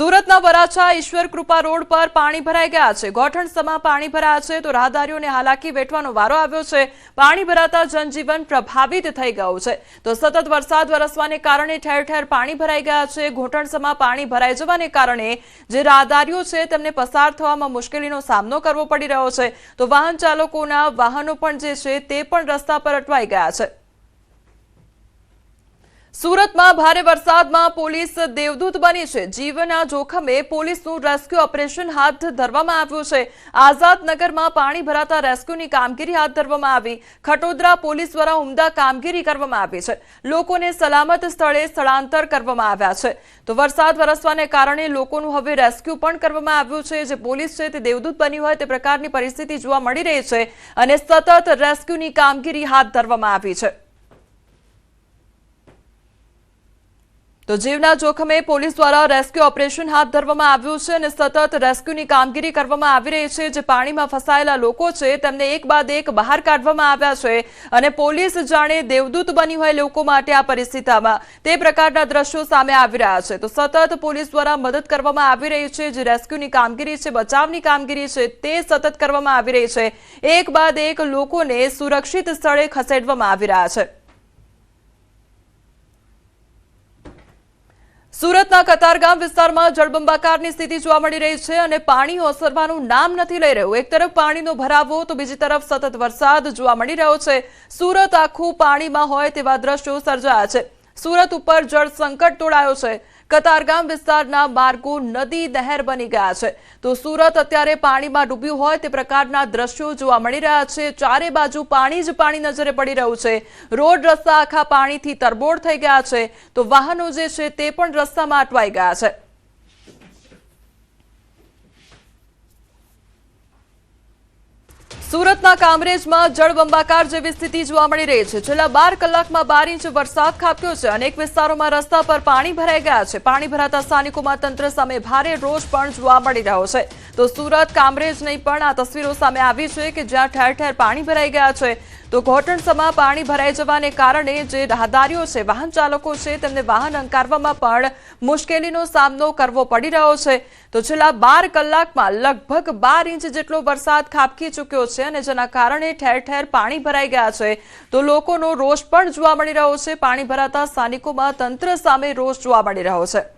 સુરતના વરાછા ઈશ્વર કૃપા રોડ પર પાણી ભરાઈ ગયા છે। ગોઠણસમાં પાણી ભરાયા છે તો રાહદારીઓને હાલાકી વેઠવાનો વારો આવ્યો છે। પાણી ભરાતા જનજીવન પ્રભાવિત થઈ ગયું છે તો સતત વરસાદ વરસવાને કારણે ઠેર ઠેર પાણી ભરાઈ ગયા છે। ઘોટણસમાં પાણી ભરાઈ જવાને કારણે જે રાહદારીઓ છે તેમને પસાર થવામાં મુશ્કેલીનો સામનો કરવો પડી રહ્યો છે તો વાહન ચાલકોના વાહનો પણ જે છે તે પણ રસ્તા પર અટવાઈ ગયા છે। સુરતમાં ભારે વરસાદમાં પોલીસ દેવદૂત બની છે। જીવના જોખમે પોલીસનું રેસ્ક્યુ ઓપરેશન હાથ ધરવામાં આવ્યું છે। આઝાદનગરમાં પાણી ભરાતા રેસ્ક્યુની કામગીરી હાથ ધરવામાં આવી। ખટોદરા પોલીસ દ્વારા ઉમદા કામગીરી કરવામાં આવી છે। લોકોને સલામત સ્થળે સ્થળાંતર કરવામાં આવ્યા છે તો વરસાદ વરસવાને કારણે લોકોનું હવે રેસ્ક્યુ પણ કરવામાં આવ્યું છે। જે પોલીસ છે તે દેવદૂત બની હોય તે પ્રકારની પરિસ્થિતિ જોવા મળી રહી છે અને સતત રેસ્ક્યુની કામગીરી હાથ ધરવામાં આવી છે। તો જીવના જોખમે પોલીસ દ્વારા રેસ્ક્યુ ઓપરેશન હાથ ધરવામાં આવ્યું છે અને સતત રેસ્ક્યુની કામગીરી કરવામાં આવી રહી છે। જે પાણીમાં ફસાયેલા લોકો છે તેમને એક બાદ એક બહાર કાઢવામાં આવ્યા છે અને પોલીસ જાણે દેવદૂત બની હોય લોકો માટે આ પરિસ્થિતિમાં તે પ્રકારના દ્રશ્યો સામે આવી રહ્યા છે તો સતત પોલીસ દ્વારા મદદ કરવામાં આવી રહી છે। જે રેસ્ક્યુની કામગીરી છે, બચાવની કામગીરી છે તે સતત કરવામાં આવી રહી છે। એક બાદ એક લોકોને સુરક્ષિત સ્થળે ખસેડવામાં આવી રહ્યા છે। સુરતના કતારગામ વિસ્તારમાં જળબંબાકારની સ્થિતિ જોવા મળી રહી છે અને પાણી ઓસરવાનું નામ નથી લઈ રહ્યું। એક તરફ પાણીનો ભરાવો તો બીજી તરફ સતત વરસાદ જોવા મળી રહ્યો છે। સુરત આખું પાણીમાં હોય તેવા દ્રશ્યો સર્જાયા છે। સુરત ઉપર જળ સંકટ તોડાયો છે। કતારગામ વિસ્તારના માર્ગો નદી નહેર બની ગયા છે તો સુરત અત્યારે પાણીમાં ડૂબ્યું હોય તે પ્રકારના દ્રશ્યો જોવા મળી રહ્યા છે। ચારે બાજુ પાણી જ પાણી નજરે પડી રહ્યું છે। રોડ રસ્તા આખા પાણીથી તરબોળ થઈ ગયા છે તો વાહનો જે છે તે પણ રસ્તામાં અટવાઈ ગયા છે। સુરતના કામરેજમાં જળબંબાકાર જેવી સ્થિતિ જોવા મળી રહી છે। છેલ્લા 12 કલાકમાં 12 ઇંચ વરસાદ ખાબક્યો છે। અનેક વિસ્તારોમાં રસ્તા પર પાણી ભરાઈ ગયા છે। પાણી ભરાતા સ્થાનિકોમાં તંત્ર સામે ભારે રોષ પણ જોવા મળી રહ્યો છે તો સુરત કામરેજ નહીં પણ આ તસવીરો સામે આવી છે કે જ્યાં ઠેર ઠેર પાણી ભરાઈ ગયા છે તો ઘોટણસમાં પાણી ભરાઈ જવાને કારણે જે રાહદારીઓ છે, વાહન ચાલકો છે તેમને વાહન અંકારવામાં પણ મુશ્કેલીનો સામનો કરવો પડી રહ્યો છે તો છેલ્લા 12 કલાકમાં લગભગ 12 ઇંચ જેટલો વરસાદ ખાબકી ચૂક્યો છે અને જેના કારણે ઠેર ઠેર પાણી ભરાઈ ગયા છે તો લોકોનો રોષ પણ જોવા મળી રહ્યો છે। પાણી ભરાતા સ્થાનિકોમાં તંત્ર સામે રોષ જોવા મળી રહ્યો છે।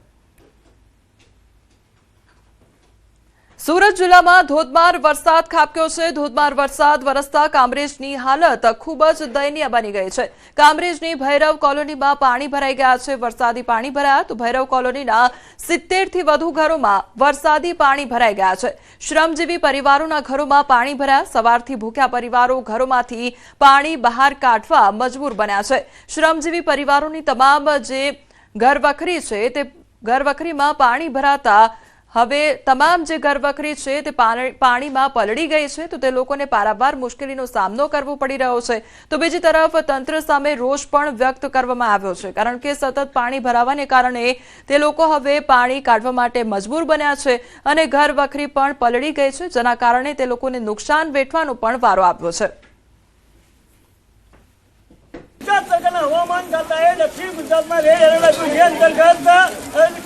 સુરત જિલ્લામાં ધોધમાર વરસાદ ખાબક્યો છે। ધોધમાર વરસાદ વરસતા કામરેજની હાલત ખૂબ જ દયનીય બની ગઈ છે। કામરેજની ભૈરવ કોલોનીમાં પાણી ભરાઈ ગયા છે। વરસાદી પાણી ભરાયા તો ભૈરવ કોલોનીના 70 થી વધુ ઘરોમાં વરસાદી પાણી ભરાઈ ગયા છે। શ્રમજીવી પરિવારોના ઘરોમાં પાણી ભરાયા। સવારથી ભૂખ્યા પરિવારો ઘરોમાંથી પાણી બહાર કાઢવા મજબૂર બન્યા છે। શ્રમજીવી પરિવારોની તમામ જે ઘરવખરી છે તે ઘરવખરીમાં પાણી ભરાતા હવે તમામ જે ઘરવખરી છે તે પાણીમાં પલળી ગઈ છે તો તે લોકોને પારાવાર મુશ્કેલીનો સામનો કરવો પડી રહ્યો છે તો બીજી તરફ તંત્ર સામે રોષ પણ વ્યક્ત કરવામાં આવ્યો છે કારણ કે સતત પાણી ભરાવાને કારણે તે લોકો હવે પાણી કાઢવા માટે મજબૂર બન્યા છે અને ઘરવખરી પણ પલળી ગઈ છે જેના કારણે તે લોકોને નુકસાન વેઠવાનો પણ વારો આવ્યો છે। હવામાન ખાતાએ દક્ષિણ ગુજરાતમાં રેડ એલર્ટ આપ્યું જે અંતર્ગત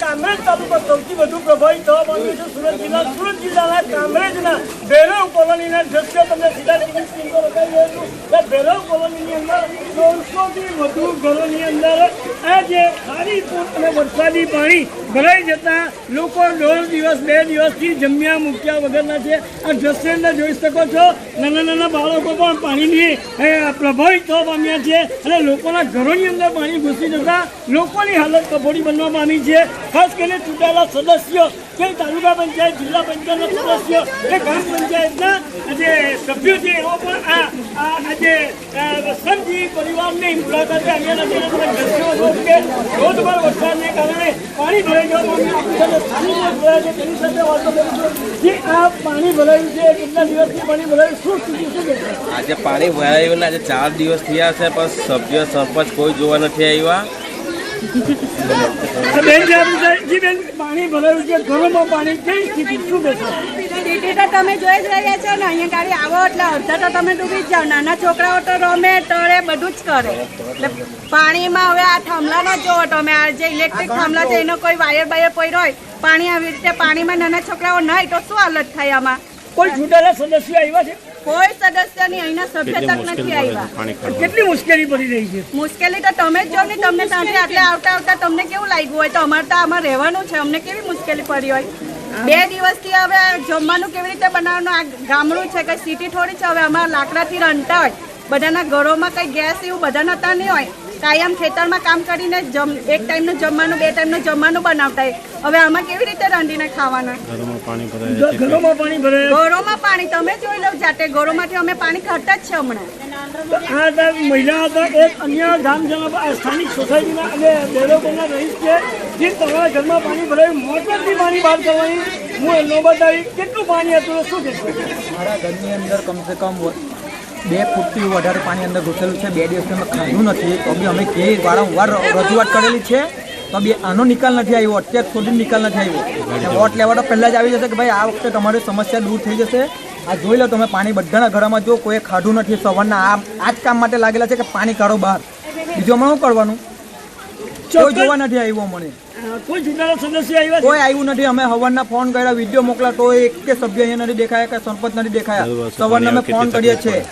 કામરેજ તાલુકો સૌથી વધુ પ્રભાવિત થવા પામ્યું છે। સુરત જિલ્લાના કામરેજના ભૈરવ કોલોનીના દ્રશ્યો તમને સીધા ટીવી સ્ક્રીન પર બતાવી રહ્યો છું। ભૈરવ કોલોનીની અંદર 100 થી વધુ ઘરોની અંદર આ જે ખારી અને વરસાદી પાણી ભરાઈ જતા લોકો 1.5 દિવસ 2 દિવસથી જમ્યા મૂક્યા વગરના છે। આ દ્રશ્ય અંદર જોઈ શકો છો નાના નાના બાળકો પણ પાણીની પ્રભાવિત થવા પામ્યા છે અને લોકોના ઘરોની અંદર પાણી ઘૂસી જતા લોકોની હાલત કફોડી બનવા પામી છે। ખાસ કરીને ચૂંટાયેલા સદસ્યો કે તાલુકા પંચાયત, જિલ્લા પંચાયતના સદસ્યો કે ગ્રામ પંચાયતના જે સભ્યો છે એઓ પણ આજે શ્રમજીવી પરિવારની મુલાકાતે આવ્યા નથી કે ધોધમાર વરસાદને કારણે પાણી ભરાઈ જવા તેની સાથે વાતો કરીશું જે આ પાણી ભરાયું છે કેટલા દિવસથી પાણી ભરાયું શું સ્થિતિ શું છે? આજે પાણી ભરાયું ને આજે 4 દિવસ થયા છે પણ સભ્ય સરપંચ કોઈ જોવા નથી આવ્યા। બેન પાણી ભરાયું છે ઘરોમાં પાણી કઈ સ્થિતિ શું કહેશો? સિટી તો તમે જોઈ જ રહ્યા છો ને, અહીંયા ગાડી આવો એટલે અડધા તો તમે ડૂબી જ જાઓ. નાના છોકરાઓ તો રમે તળે બધું જ કરે. એટલે પાણીમાં હવે આ થાંભલાનો જ જોવો તમે, આ જે ઇલેક્ટ્રિક થાંભલા છે એનો કોઈ વાયર બાયર પડ્યો હોય, પાણી આવી રીતે પાણીમાં નાના છોકરાઓ નાય તો શું હાલત થાય આમાં? કોઈ ચૂંટાયેલા સદસ્યો આવ્યા છે? કોઈ સદસ્યની અહીંના સભ્ય તક નથી આવ્યા. કેટલી મુશ્કેલી પડી રહી છે? મુશ્કેલી તો તમે જ જો ને, તમને ત્યાંથી આટલે આવતા તમને કેવું લાગ્યું હોય? તો અમારે તો આમાં રહેવાનું છે, અમને કેવી મુશ્કેલી પડી હોય? 2 દિવસથી હવે જમવાનું કેવી રીતે બનાવવાનું? આ ગામડું છે કે સિટી થોડી છે? હવે અમારા લાકડાથી રંધતા હોય, બધાના ઘરોમાં કઈ ગેસ એવું બધા નતા નહીં હોય, કાયમ ખેતરમાં કામ કરીને એક ટાઈમનું જમવાનું 2 ટાઈમનું જમવાનું બનાવતા હોય. હવે આમાં કેવી રીતે રાંધીને ખાવાના? ઘરોમાં પાણી ભરાય. ઘરોમાં પાણી તમે જોઈ લો જાતે, ઘરોમાંથી અમે પાણી કાઢતા જ છે હમણાં. આ હતા મહિલા હતા, એક અન્ય ગામજનો સ્થાનિક સોસાયટીના અને ડેવલપરના રહીશ છે, જે તમારા ઘરમાં પાણી ભરાયું, મોટરથી પાણી બહાર કરવાની હું નોબત આવી. કેટલું પાણી હતું, શું કહેશો? મારા ઘરની અંદર કમસે કમ 2 ફૂટથી વધારે પાણી અંદર ઘૂસેલું છે. 2 દિવસથી અમે ખાધું નથી, તો બી અમે કેવી વારંવાર રજૂઆત કરેલી છે, તો બી આનો નિકાલ નથી આવ્યો. અત્યાર સુધી નિકાલ નથી આવ્યો. વોટ લેવા તો પહેલાં જ આવી જશે કે ભાઈ આ વખતે તમારી સમસ્યા દૂર થઈ જશે. આ જોઈ લો તમે, પાણી બધાના ઘરમાં જો કોઈ ખાધું નથી. સવારના આ જ કામ માટે લાગેલા છે કે પાણી કાઢો બહાર. બીજું અમે શું કરવાનું? કોઈ જોવા નથી આવ્યું મને. કોઈ ચૂંટાયેલા સદસ્ય આવ્યા? કોઈ આવ્યું નથી. અમે સવારના ફોન કર્યા, વિડીયો મોકલા, તો એક કે સભ્ય અહીંયા નથી દેખાયા, કે સરપંચ નથી દેખાયા. સવારના અમે ફોન કરીએ છીએ.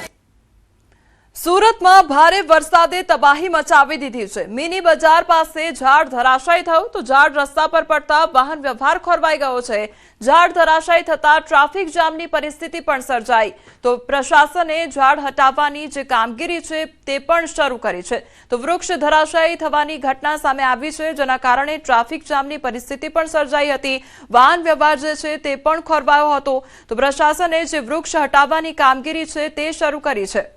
સુરતમાં ભારે વરસાદે તબાહી મચાવી દીધી છે. મિની બજાર પાસે ઝાડ ધરાશાયી થયું તો ઝાડ રસ્તા પર પડતા વાહન વ્યવહાર ખોરવાઈ ગયો છે. ઝાડ ધરાશાયી થતા ટ્રાફિક જામની પરિસ્થિતિ પણ સર્જાઈ, તો પ્રશાસને ઝાડ હટાવવાની જે કામગીરી છે તે પણ શરૂ કરી છે. તો વૃક્ષ ધરાશાયી થવાની ઘટના સામે આવી છે, જેના કારણે ટ્રાફિક જામની પરિસ્થિતિ પણ સર્જાઈ હતી. વાહન વ્યવહાર જે છે તે પણ ખોરવાયો હતો, તો પ્રશાસને જે વૃક્ષ હટાવવાની કામગીરી છે તે શરૂ કરી છે.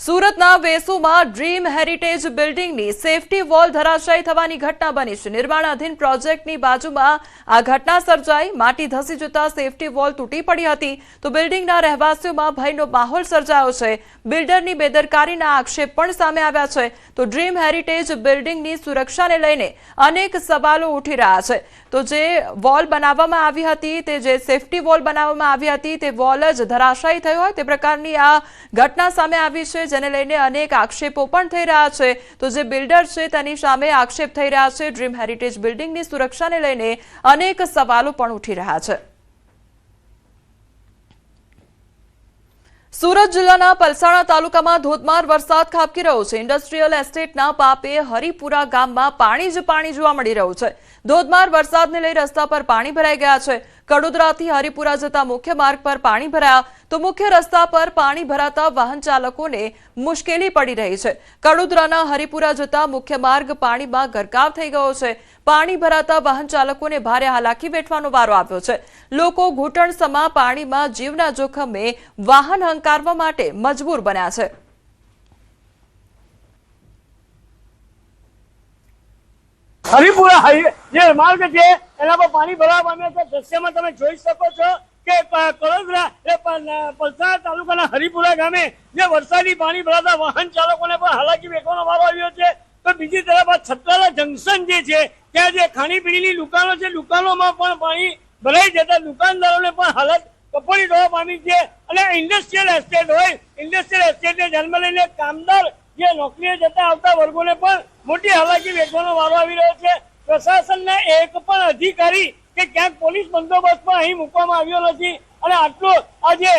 સુરતના વેસુમાં ડ્રીમ હેરિટેજ બિલ્ડિંગની સેફટી વોલ ધરાશાયી થવાની ઘટના બની છે. નિર્માણાધીન પ્રોજેક્ટની બાજુમાં આ ઘટના સર્જાઈ. માટી ધસી જતા સેફટી વોલ તૂટી પડી હતી, તો બિલ્ડિંગના રહેવાસીઓમાં ભયનો માહોલ સર્જાયો છે. બિલ્ડરની બેદરકારીના આક્ષેપ પણ સામે આવ્યા છે. તો ડ્રીમ હેરિટેજ બિલ્ડિંગની સુરક્ષાને લઈને અનેક સવાલો ઉઠી રહ્યા છે. તો જે વોલ બનાવવામાં આવી હતી, તે જે સેફટી વોલ બનાવવામાં આવી હતી, તે વોલ જ ધરાશાયી થયો હોય તે પ્રકારની આ ઘટના સામે આવી છે, જેને લઈને અનેક આક્ષેપો પણ થઈ રહ્યા છે. તો જે બિલ્ડર છે તેની સામે આક્ષેપ થઈ રહ્યા છે. ડ્રીમ હેરિટેજ બિલ્ડિંગની સુરક્ષાને લઈને અનેક સવાલો પણ ઉઠી રહ્યા છે. સુરત જિલ્લાના પલસાણા તાલુકામાં ધોધમાર વરસાદ ખાબકી રહ્યો છે. ઇન્ડસ્ટ્રીયલ એસ્ટેટના પાપે હરિપુરા ગામમાં પાણી જ પાણી જોવા મળી રહ્યું છે. ધોધમાર વરસાદને લઈ રસ્તા પર પાણી ભરાઈ ગયા છે. કડોદરાથી હરિપુરા જતા મુખ્ય માર્ગ પર પાણી ભરાયા, તો મુખ્ય રસ્તા પર પાણી ભરાતા વાહન ચાલકોને મુશ્કેલી પડી રહી છે. કડોદરાના હરિપુરા જતા મુખ્ય માર્ગ પાણીમાં ગરકાવ થઈ ગયો છે. પાણી ભરાતા વાહન ચાલકોને ભારે હાલાકી વેઠવાનો વારો આવ્યો છે. લોકો ઘૂંટણસમા પાણીમાં જીવના જોખમે વાહન હંકારવા માટે મજબૂર બન્યા છે. હરિપુરા જે માર્ગ છે એના પર પાણી ભરાવા પામ્યા છે. દ્રશ્યમાં તમે જોઈ શકો છો કે કડોદરા પલસાણા તાલુકાના હરિપુરા ગામે જે વરસાદી પાણી ભરાતા વાહન ચાલકોને પણ હાલાકી વેઠવાનો વારો આવ્યો છે. તો બીજી તરફ આ છત્રાલા જંકશન જે છે ત્યાં જે ખાણીપીણીની દુકાનો છે, દુકાનોમાં પણ પાણી ભરાઈ જતા દુકાનદારોને પણ હાલત કપોળી થવા પામી છે. અને ઇન્ડસ્ટ્રીયલ એસ્ટેટ હોય, ઇન્ડસ્ટ્રીયલ એસ્ટેટને ધ્યાનમાં લઈને કામદાર જે નોકરીએ જતા આવતા વર્ગોને પણ મોટી હાલાકી વેઠવાનો વારો આવી રહ્યો છે. પ્રશાસનના એક પણ અધિકારી કે ક્યાંક પોલીસ બંદોબસ્ત પણ અહીં મૂકવામાં આવ્યો નથી. અને આટલું આ જે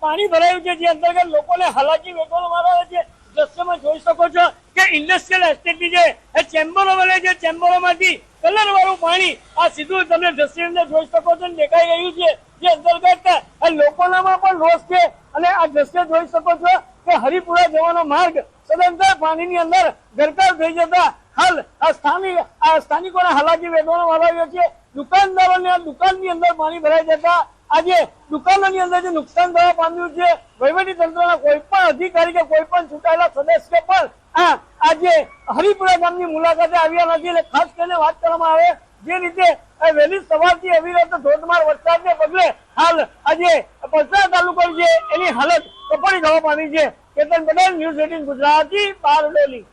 પાણી ભરાયું છે, જે અંતર્ગત લોકોને હાલાકી વેઠવાનો વારો આવે છે. દ્રશ્યમાં જોઈ શકો છો કે ઇન્ડસ્ટ્રીયલ એસ્ટેટની જે ચેમ્બરો બને છે, ચેમ્બરોમાંથી કલર વાળું પાણી આ સીધું તમને દ્રશ્ય અંદર જોઈ શકો છો, દેખાઈ રહ્યું છે. જે અંતર્ગત લોકોનામાં પણ રોષ છે. અને આ દ્રશ્ય જોઈ શકો છો કે હરિપુરા જવાનો માર્ગ સદંતર પાણીની અંદર ગરકાવ થઈ જતા હાલ આ સ્થાનિકોને હાલાકી વેઠવાનો વારો આવ્યો છે. દુકાનદારોને આ દુકાનની અંદર પાણી ભરાઈ જતા આજે દુકાનોની અંદર જે નુકસાન થવા પામ્યું છે, વહીવટી તંત્રના કોઈ પણ અધિકારી કે કોઈ પણ ચૂંટાયેલા સદસ્ય પણ આજે હરિપુરા ગામની મુલાકાતે આવ્યા નથી. એટલે ખાસ કરીને વાત કરવામાં આવે જે રીતે વહેલી સવારથી અવિરત ધોધમાર વરસાદને પગલે હાલ આજે પલસાણા તાલુકો છે એની હાલત કપોળી થવા પામી છે. કેતન પટેલ, ન્યૂઝ 18 ગુજરાતી, બારડોલી.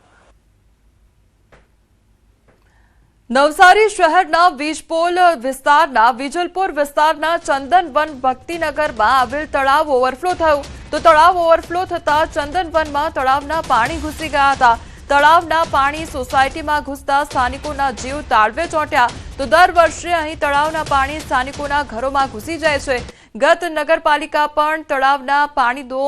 નવસારી શહેરના વીજપોલ વિસ્તારના વિજલપુર વિસ્તારના ચંદનવન ભક્તિનગરમાં આવેલ તળાવ ઓવરફ્લો થયું તો તળાવ ઓવરફ્લો થતા ચંદનવનમાં તળાવના પાણી ઘૂસી ગયા હતા. તળાવના પાણી સોસાયટીમાં ઘૂસતા સ્થાનિકોના જીવ તાળવે ચોંટ્યા તો દર વર્ષે અહીં તળાવના પાણી સ્થાનિકોના ઘરોમાં ઘૂસી જાય છે. ગત નગરપાલિકા પણ તળાવના પાણીનો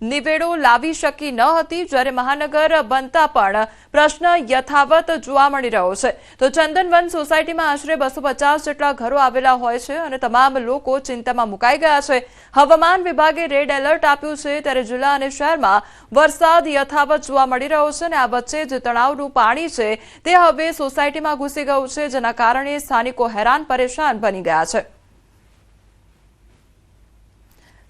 નિવેડો લાવી શકી ન હતી, જ્યારે મહાનગર બનતા પણ પ્રશ્ન યથાવત જોવા મળી રહ્યો છે. તો ચંદનવન સોસાયટીમાં આશરે 250 જેટલા ઘરો આવેલા હોય છે અને તમામ લોકો ચિંતામાં મુકાઈ ગયા છે. હવામાન વિભાગે રેડ એલર્ટ આપ્યું છે, ત્યારે જિલ્લા અને શહેરમાં વરસાદ યથાવત જોવા મળી રહ્યો છે અને આ વચ્ચે જે તળાવનું પાણી છે તે હવે સોસાયટીમાં ઘૂસી ગયું છે, જેના કારણે સ્થાનિકો હેરાન પરેશાન બની ગયા છે.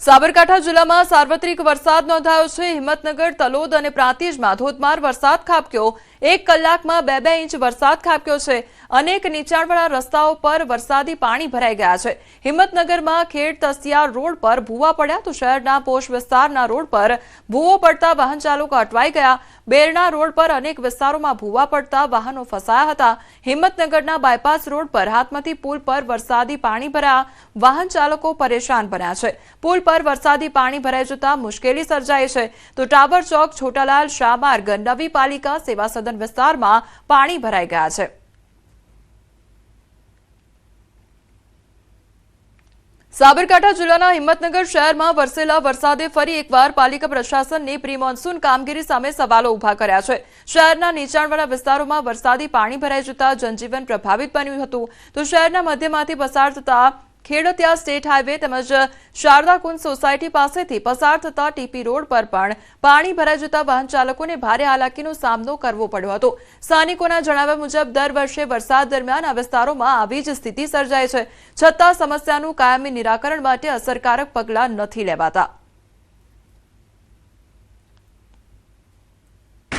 સાબરકાંઠા જિલ્લામાં સાર્વત્રિક વરસાદ નોંધાયો છે. હિંમતનગર, તલોદ અને પ્રાંતિજમાં ધોધમાર વરસાદ ખાબક્યો. 1 કલાકમાં 2 ઇંચ વરસાદ ખાબક્યો છે. અનેક નીચાણવાળા રસ્તાઓ પર વરસાદી પાણી ભરાઈ ગયા છે. હિંમતનગરમાં ખેડ તસિયાર રોડ પર ભૂવા પડ્યા તો શહેરના પોશ વિસ્તારના રોડ પર ભૂવો પડતા વાહન ચાલકો અટવાઈ ગયા. બેરણા રોડ પર અનેક વિસ્તારોમાં ભૂવા પડતા વાહનો ફસાયા હતા. હિંમતનગરના બાયપાસ રોડ પર હાથમતી પુલ પર વરસાદી પાણી ભરાયા. વાહન ચાલકો પરેશાન બન્યા છે. પુલ પર વરસાદી પાણી ભરાઈ જતા મુશ્કેલી સર્જાઈ છે. તો ટાવર ચોક, છોટાલાલ શાહ માર્ગ, નવી પાલિકા, સેવા સદન વિસ્તારમાં પાણી ભરાઈ ગયા છે. સાબરકાંઠા જિલ્લાના હિંમતનગર શહેરમાં વરસેલા વરસાદે ફરી એકવાર પાલિકા પ્રશાસનની પ્રી મોન્સૂન કામગીરી સામે સવાલો ઉભા કર્યા છે. શહેરના નીચાણવાળા વિસ્તારોમાં વરસાદી પાણી ભરાઈ જતા જનજીવન પ્રભાવિત બન્યું હતું. તો શહેરના મધ્યમાંથી પસાર થતા ખેડોતિયા સ્ટેટ હાઈવે તેમજ શારદાકુંજ સોસાયટી પાસેથી પસાર થતા ટીપી રોડ પર પણ પાણી ભરાઈ જતા વાહન ચાલકોને ભારે હાલાકીનો સામનો કરવો પડ્યો હતો. સ્થાનિકોના જણાવ્યા મુજબ દર વર્ષે વરસાદ દરમિયાન આ વિસ્તારોમાં આવી જ સ્થિતિ સર્જાય છે, છતાં સમસ્યાનું કાયમી નિરાકરણ માટે અસરકારક પગલાં નથી લેવાતા.